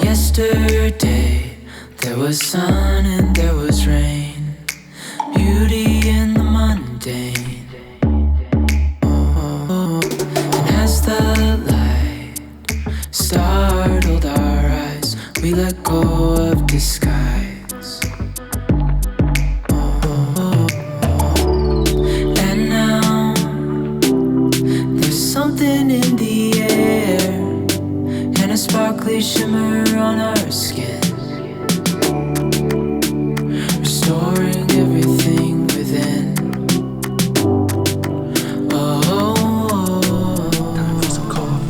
Yesterday there was sun and there was rain, beauty in the mundane. And as the light startled our eyes, we let go of disguise. And now there's something in the air and a sparkly shimmer on our skin, restoring everything within. Time for some coffee.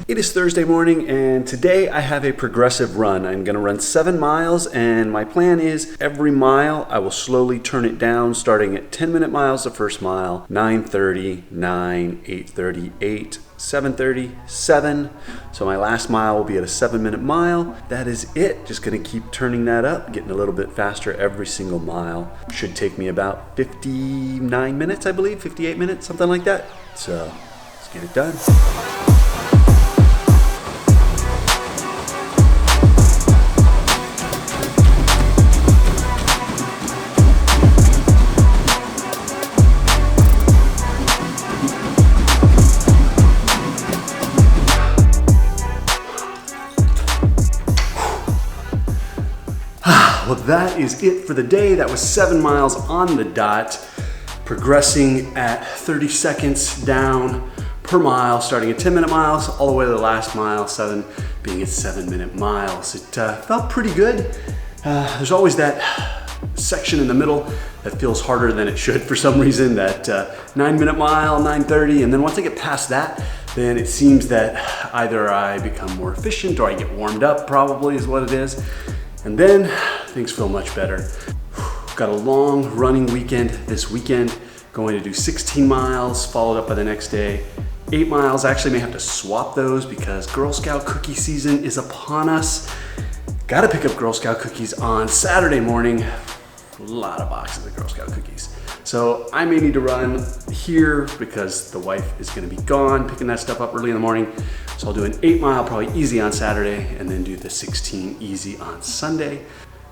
It is Thursday morning, and today I have a progressive run. I'm going to run 7 miles, and my plan is every mile I will slowly turn it down, starting at 10-minute miles the first mile, 9:30, 9, 8:30, 8, 7:30, 7. So my last mile will be at a 7-minute mile. That is it. Just going to keep turning that up, getting a little bit faster every single mile. Should take me about 59 minutes, I believe, 58 minutes, something like that. So let's get it done. Well, that is it for the day. That was 7 miles on the dot, progressing at 30 seconds down per mile, starting at 10-minute miles all the way to the last mile, 7 being at 7-minute miles. It felt pretty good. There's always that section in the middle that feels harder than it should for some reason, that 9-minute mile, 9:30, and then once I get past that, then it seems that either I become more efficient or I get warmed up, probably is what it is. And then things feel much better. Got a long running weekend this weekend, going to do 16 miles, followed up by the next day, 8 miles. I actually may have to swap those because Girl Scout cookie season is upon us. Gotta pick up Girl Scout cookies on Saturday morning. A lot of boxes of Girl Scout cookies. So I may need to run here because the wife is gonna be gone, picking that stuff up early in the morning. So I'll do an 8 mile, probably easy on Saturday, and then do the 16 easy on Sunday.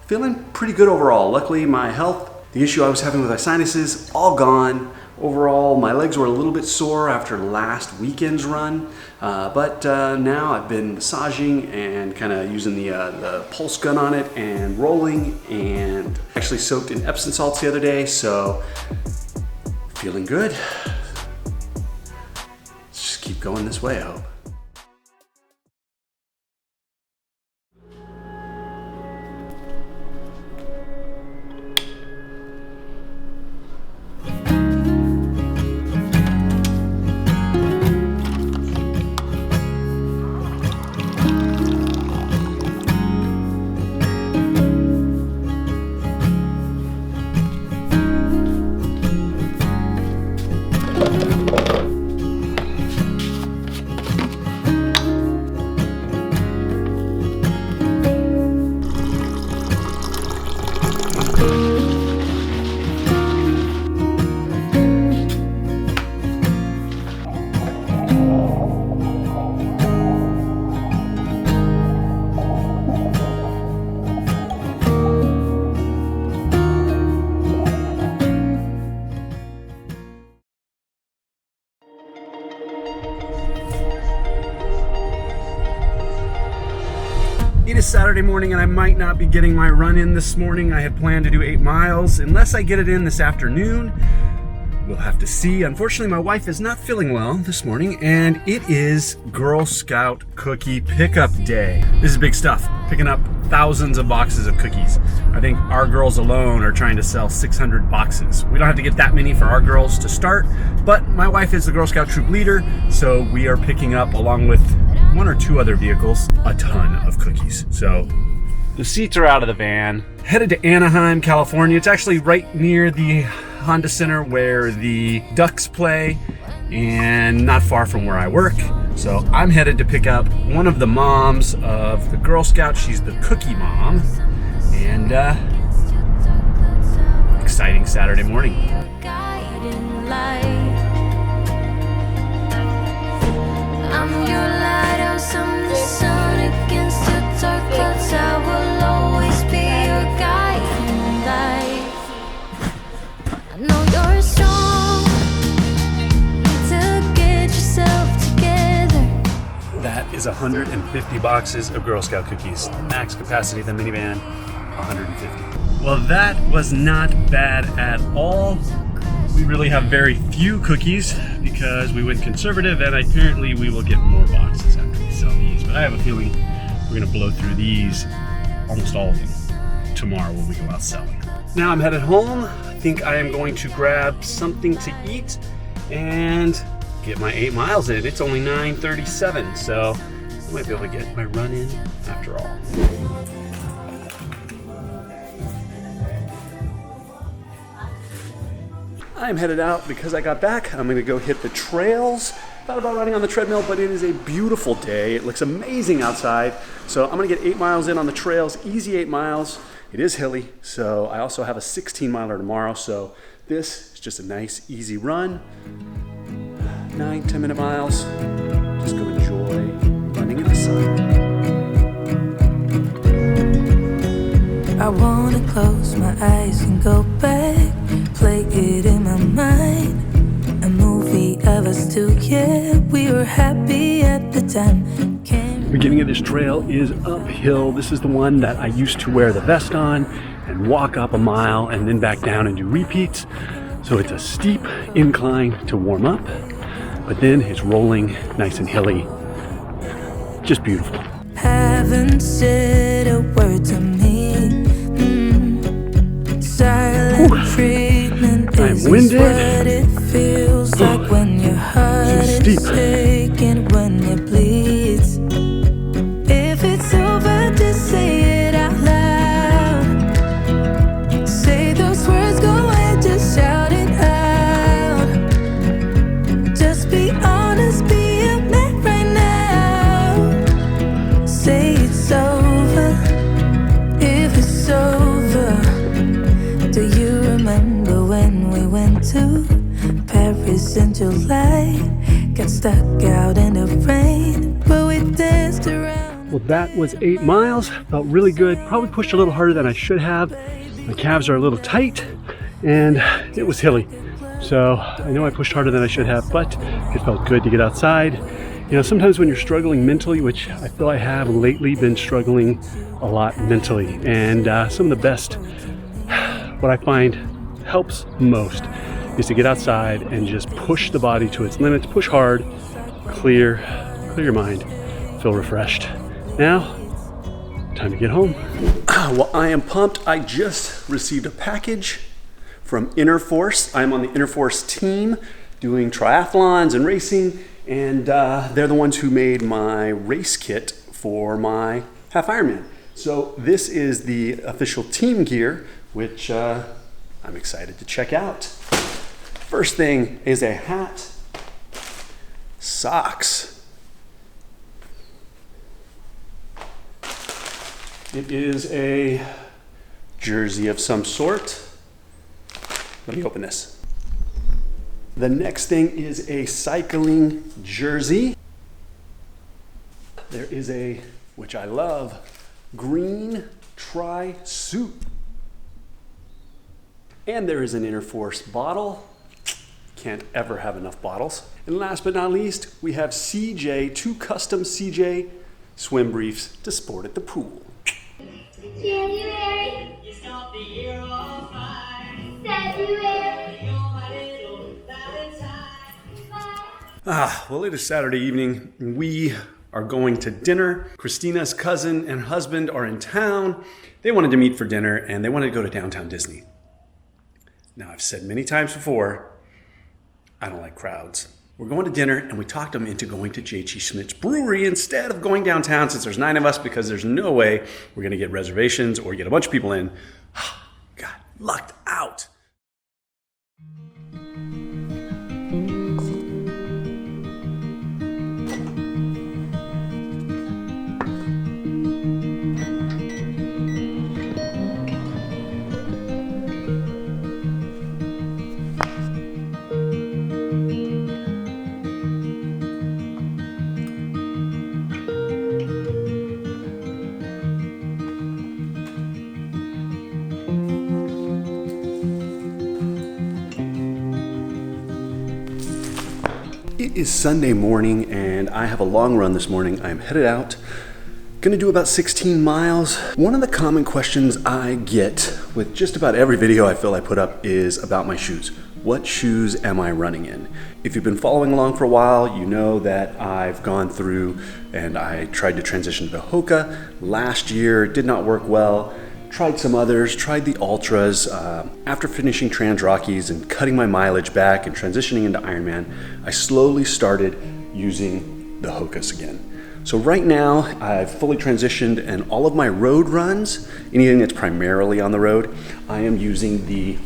Feeling pretty good overall. Luckily, my health, the issue I was having with my sinuses, all gone. Overall, my legs were a little bit sore after last weekend's run, but now I've been massaging and kind of using the pulse gun on it and rolling, and actually soaked in Epsom salts the other day, so feeling good. Let's just keep going this way, I hope. It is Saturday morning and I might not be getting my run in this morning. I had planned to do 8 miles. Unless I get it in this afternoon, we'll have to see. Unfortunately, my wife is not feeling well this morning, and it is Girl Scout cookie pickup day. This is big stuff, picking up thousands of boxes of cookies. I think our girls alone are trying to sell 600 boxes. We don't have to get that many for our girls to start, but my wife is the Girl Scout troop leader, so we are picking up, along with 1 or 2 other vehicles, a ton of cookies. So the seats are out of the van. Headed to Anaheim, California. It's actually right near the Honda Center where the Ducks play, and not far from where I work. So I'm headed to pick up one of the moms of the Girl Scouts. She's the cookie mom, and exciting Saturday Saturday morning. Guiding light. I'm your lighthouse, I'm the sun against the dark clouds. I will always be your guiding light. I know you're strong to get yourself together. That is 150 boxes of Girl Scout cookies. Max capacity of the minivan, 150. Well, that was not bad at all. We really have very few cookies because we went conservative, and apparently we will get more boxes after we sell these. But I have a feeling we're gonna blow through these, almost all of them, tomorrow when we go out selling. Now I'm headed home. I think I am going to grab something to eat and get my 8 miles in. It's only 9:37, so I might be able to get my run in after all. I'm headed out because I got back. I'm gonna go hit the trails. Thought about running on the treadmill, but it is a beautiful day. It looks amazing outside. So I'm gonna get 8 miles in on the trails, easy 8 miles. It is hilly, so I also have a 16 miler tomorrow. So this is just a nice, easy run. 9-10 minute miles. Just go enjoy running in the sun. I wanna close my eyes and go back, play it in my mind. A movie of us two, yeah, we were happy at the time. The beginning of this trail is uphill. This is the one that I used to wear the vest on and walk up a mile and then back down and do repeats. So it's a steep incline to warm up, but then it's rolling nice and hilly. Just beautiful. Haven't said a word to me. Silent treatment is winded. what it feels like when your heart is aching, when it bleeds. If it's over, just say it out loud. Say those words, go ahead, just shout it out. Just be honest, be a man right now. Say it's over, if it's over. Do you remember when we went to Paris in July? Got stuck out in the rain, but we danced around. Well, that was 8 miles. Felt really good. Probably pushed a little harder than I should have. My calves are a little tight, and it was hilly. So I know I pushed harder than I should have, but it felt good to get outside. You know, sometimes when you're struggling mentally, which I feel I have lately been struggling a lot mentally, and some of the best, what I find helps most is to get outside and just push the body to its limits, push hard, clear your mind, feel refreshed. Now, time to get home. Well, I am pumped. I just received a package from Interforce. I'm on the Interforce team doing triathlons and racing, and they're the ones who made my race kit for my half Ironman. So this is the official team gear, which I'm excited to check out. First thing is a hat, socks. It is a jersey of some sort. Let me open this. The next thing is a cycling jersey. There is a, which I love, green tri-suit. And there is an Interforce bottle. Can't ever have enough bottles. And last but not least, we have CJ, 2 custom CJ swim briefs to sport at the pool. January, February, Well, it is Saturday evening. We are going to dinner. Christina's cousin and husband are in town. They wanted to meet for dinner, and they wanted to go to downtown Disney. Now, I've said many times before, I don't like crowds. We're going to dinner, and we talked them into going to J.G. Schmidt's Brewery instead of going downtown, since there's 9 of us, because there's no way we're going to get reservations or get a bunch of people in. God, lucked out. It is Sunday morning and I have a long run this morning. I'm headed out, gonna do about 16 miles. One of the common questions I get with just about every video I feel I put up is about my shoes. What shoes am I running in? If you've been following along for a while, you know that I've gone through and I tried to transition to the Hoka last year. It did not work well. Tried some others, tried the Ultras. After finishing Trans Rockies and cutting my mileage back and transitioning into Ironman, I slowly started using the Hokas again. So right now, I've fully transitioned, and all of my road runs, anything that's primarily on the road, I am using the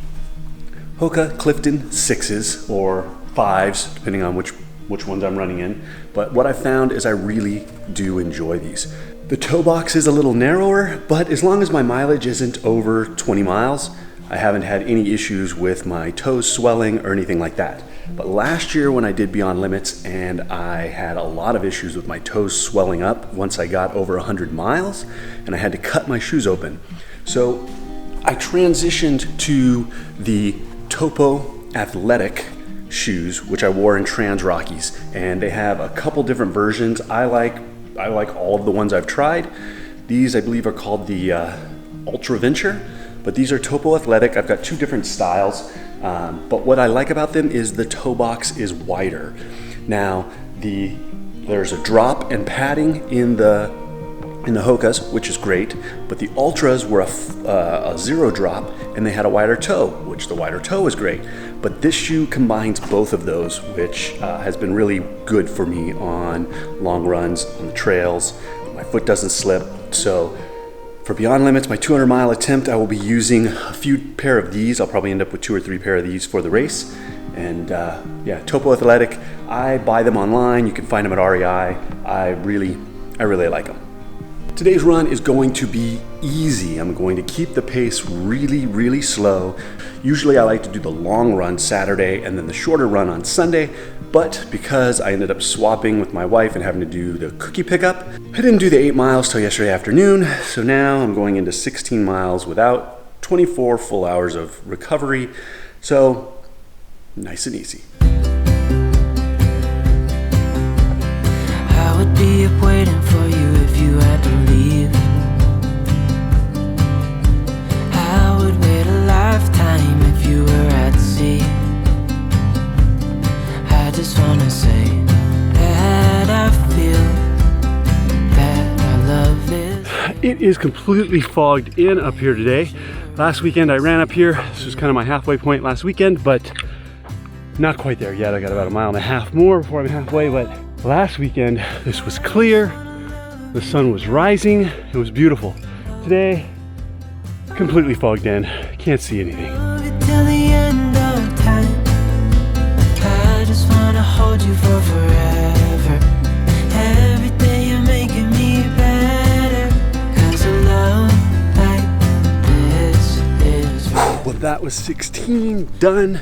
Hoka Clifton 6s or 5s, depending on which ones I'm running in. But what I found is I really do enjoy these. The toe box is a little narrower, but as long as my mileage isn't over 20 miles, I haven't had any issues with my toes swelling or anything like that. But last year when I did Beyond Limits, and I had a lot of issues with my toes swelling up once I got over 100 miles, and I had to cut my shoes open. So I transitioned to the Topo Athletic shoes, which I wore in Trans Rockies, and they have a couple different versions. I like all of the ones I've tried. These I believe are called the Ultra Venture, but these are Topo Athletic. I've got two different styles, but what I like about them is the toe box is wider. Now there's a drop and padding in the Hokas, which is great, but the Ultras were a zero drop and they had a wider toe, which the wider toe is great. But this shoe combines both of those, which has been really good for me on long runs, on the trails. My foot doesn't slip. So for Beyond Limits, my 200 mile attempt, I will be using a few pair of these. I'll probably end up with 2 or 3 pair of these for the race. And yeah, Topo Athletic, I buy them online. You can find them at REI. I really like them. Today's run is going to be easy. I'm going to keep the pace really slow. Usually I like to do the long run Saturday and then the shorter run on Sunday, but because I ended up swapping with my wife and having to do the cookie pickup, I didn't do the 8 miles till yesterday afternoon, so now I'm going into 16 miles without 24 full hours of recovery, so nice and easy. I would be up waiting for you if you had to leave. I would wait a lifetime if you were at sea. I just wanna say that I feel that our love is. It is completely fogged in up here today. Last weekend I ran up here. This was kind of my halfway point last weekend, but not quite there yet. I got about 1.5 miles more before I'm halfway, but last weekend this was clear. The sun was rising. It was beautiful. Today, completely fogged in. Can't see anything. Till the end of time. I just wanna hold you for forever. Every day you're making me better. 'Cause a love like this is real. Well, that was 16 done,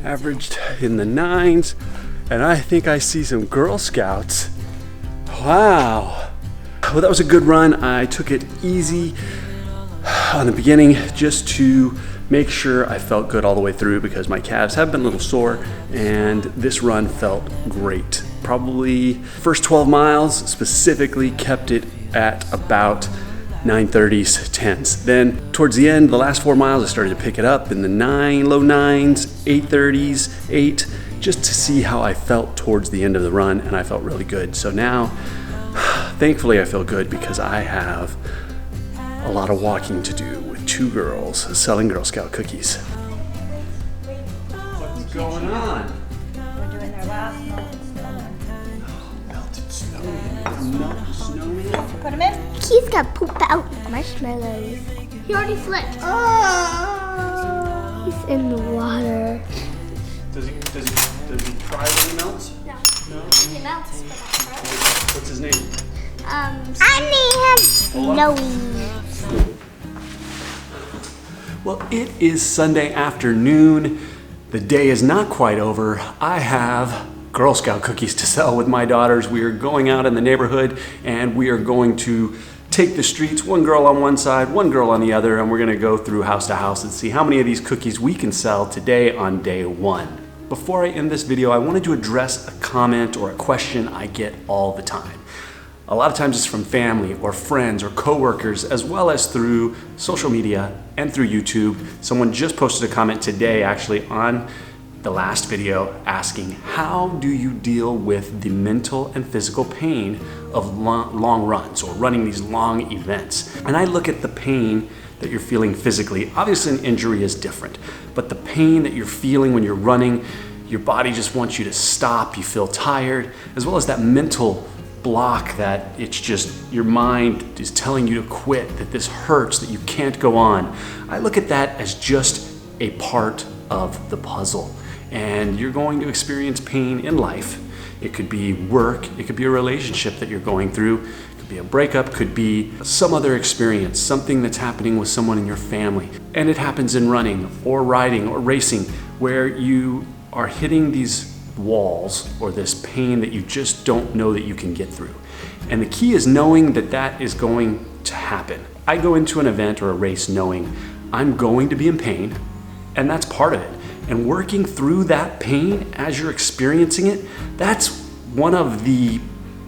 averaged in the 9s, and I think I see some Girl Scouts. Wow. Well, that was a good run. I took it easy on the beginning just to make sure I felt good all the way through because my calves have been a little sore, and this run felt great. Probably first 12 miles specifically kept it at about 9:30s, 10s. Then towards the end, the last 4 miles, I started to pick it up in the low 9s, 8:30s, 8, just to see how I felt towards the end of the run, and I felt really good. So now, thankfully I feel good because I have a lot of walking to do with 2 girls selling Girl Scout cookies. What's going on? We're doing their last Melted snowman. Melted snowman. Put them in. He's got poop out marshmallows. He already slipped. Oh, he's in the water. Does he try when he melts? No. No? He melts, but not frozen. What's his name? I need him snowy. Well, it is Sunday afternoon. The day is not quite over. I have Girl Scout cookies to sell with my daughters. We are going out in the neighborhood and we are going to take the streets, one girl on one side, one girl on the other, and we're gonna go through house to house and see how many of these cookies we can sell today on day 1. before I end this video, I wanted to address a comment or a question I get all the time. A lot of times it's from family or friends or coworkers, as well as through social media and through YouTube. Someone just posted a comment today actually on the last video asking, how do you deal with the mental and physical pain of long runs or running these long events? And I look at the pain that you're feeling physically. Obviously an injury is different, but the pain that you're feeling when you're running, your body just wants you to stop, you feel tired, as well as that mental block that it's just your mind is telling you to quit, that this hurts, that you can't go on. I look at that as just a part of the puzzle. And you're going to experience pain in life. It could be work, it could be a relationship that you're going through, it could be a breakup, could be some other experience, something that's happening with someone in your family. And it happens in running or riding or racing where you are hitting these walls or this pain that you just don't know that you can get through. And the key is knowing that that is going to happen. I go into an event or a race knowing I'm going to be in pain, and that's part of it. And working through that pain as you're experiencing it, that's one of the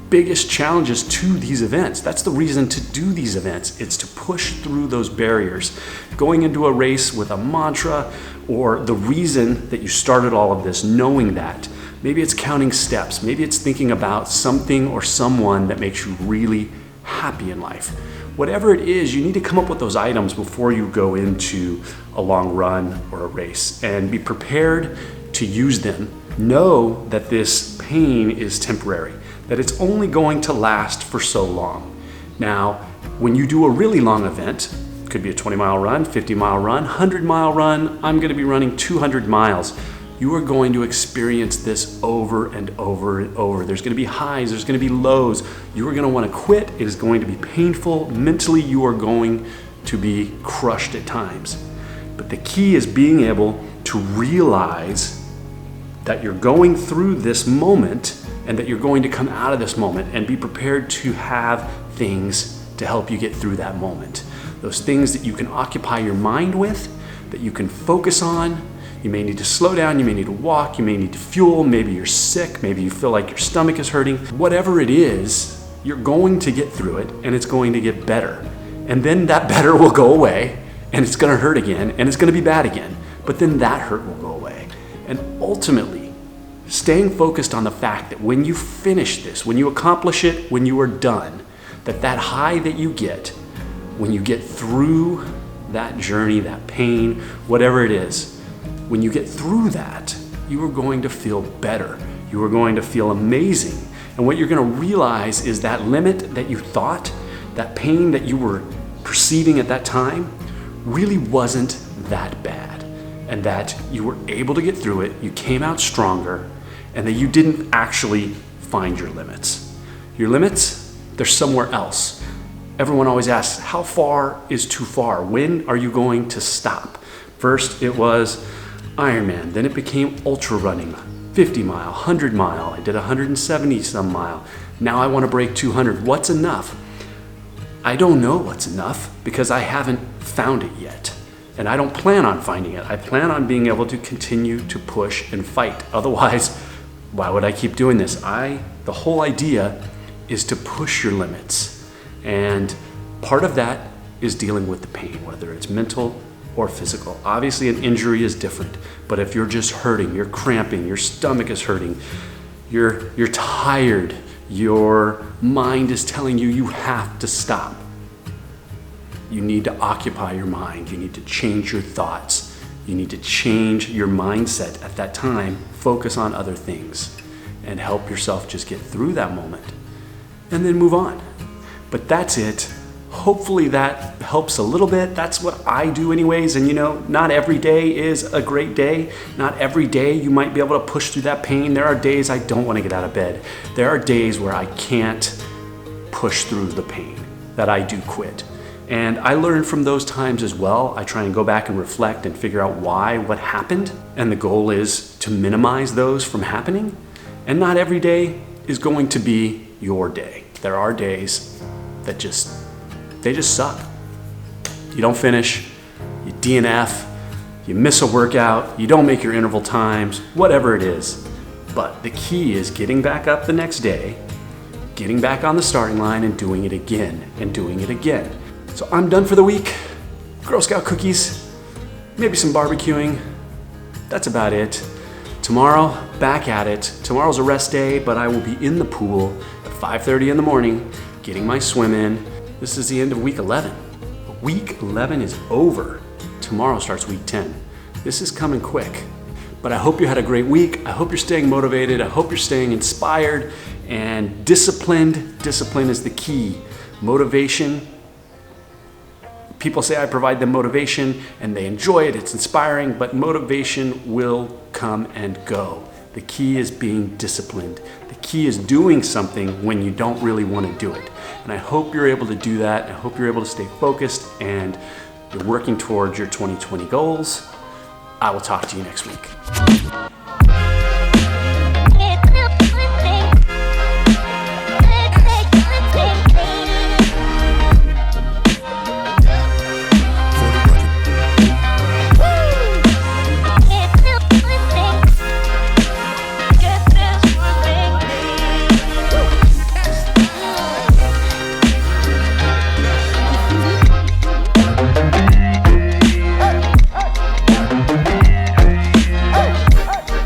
biggest challenges to these events. That's the reason to do these events. It's to push through those barriers. Going into a race with a mantra or the reason that you started all of this, knowing that. Maybe it's counting steps. Maybe it's thinking about something or someone that makes you really happy in life. Whatever it is, you need to come up with those items before you go into a long run or a race and be prepared to use them. Know that this pain is temporary, that it's only going to last for so long. Now, when you do a really long event, it could be a 20-mile run, 50-mile run, 100-mile run, I'm gonna be running 200 miles. You are going to experience this over and over and over. There's gonna be highs, there's gonna be lows. You are gonna wanna quit. It is going to be painful. Mentally, you are going to be crushed at times. But the key is being able to realize that you're going through this moment and that you're going to come out of this moment and be prepared to have things to help you get through that moment. Those things that you can occupy your mind with, that you can focus on. You may need to slow down, you may need to walk, you may need to fuel, maybe you're sick, maybe you feel like your stomach is hurting. Whatever it is, you're going to get through it and it's going to get better. And then that better will go away and it's gonna hurt again and it's gonna be bad again. But then that hurt will go away. And ultimately, staying focused on the fact that when you finish this, when you accomplish it, when you are done, that high that you get, when you get through that journey, that pain, whatever it is, when you get through that, you are going to feel better. You are going to feel amazing. And what you're going to realize is that limit that you thought, that pain that you were perceiving at that time, really wasn't that bad. And that you were able to get through it, you came out stronger, and that you didn't actually find your limits. Your limits, they're somewhere else. Everyone always asks, how far is too far? When are you going to stop? First, it was Ironman, then it became ultra running, 50 mile, 100 mile, I did 170 some mile. Now I want to break 200. What's enough? I don't know what's enough because I haven't found it yet. And I don't plan on finding it. I plan on being able to continue to push and fight. Otherwise, why would I keep doing this? The whole idea is to push your limits. And part of that is dealing with the pain, whether it's mental or physical. Obviously an injury is different, but if you're just hurting, you're cramping, your stomach is hurting, you're tired, your mind is telling you you have to stop. You need to occupy your mind, you need to change your thoughts, you need to change your mindset at that time, focus on other things, and help yourself just get through that moment, and then move on. But that's it. Hopefully that helps a little bit. That's what I do anyways. And not every day is a great day. Not every day you might be able to push through that pain. There are days I don't want to get out of bed. There are days where I can't push through the pain, that I do quit. And I learn from those times as well. I try and go back and reflect and figure out why, what happened. And the goal is to minimize those from happening. And not every day is going to be your day. There are days that they just suck. You don't finish, you DNF, you miss a workout, you don't make your interval times, whatever it is. But the key is getting back up the next day, getting back on the starting line and doing it again and doing it again. So I'm done for the week. Girl Scout cookies, maybe some barbecuing. That's about it. Tomorrow, back at it. Tomorrow's a rest day, but I will be in the pool at 5:30 in the morning, getting my swim in. This is the end of week 11. Week 11 is over. Tomorrow starts week 10. This is coming quick. But I hope you had a great week. I hope you're staying motivated. I hope you're staying inspired and disciplined. Discipline is the key. Motivation. People say I provide them motivation and they enjoy it, it's inspiring, but motivation will come and go. The key is being disciplined. The key is doing something when you don't really want to do it. And I hope you're able to do that. I hope you're able to stay focused and you're working towards your 2020 goals. I will talk to you next week.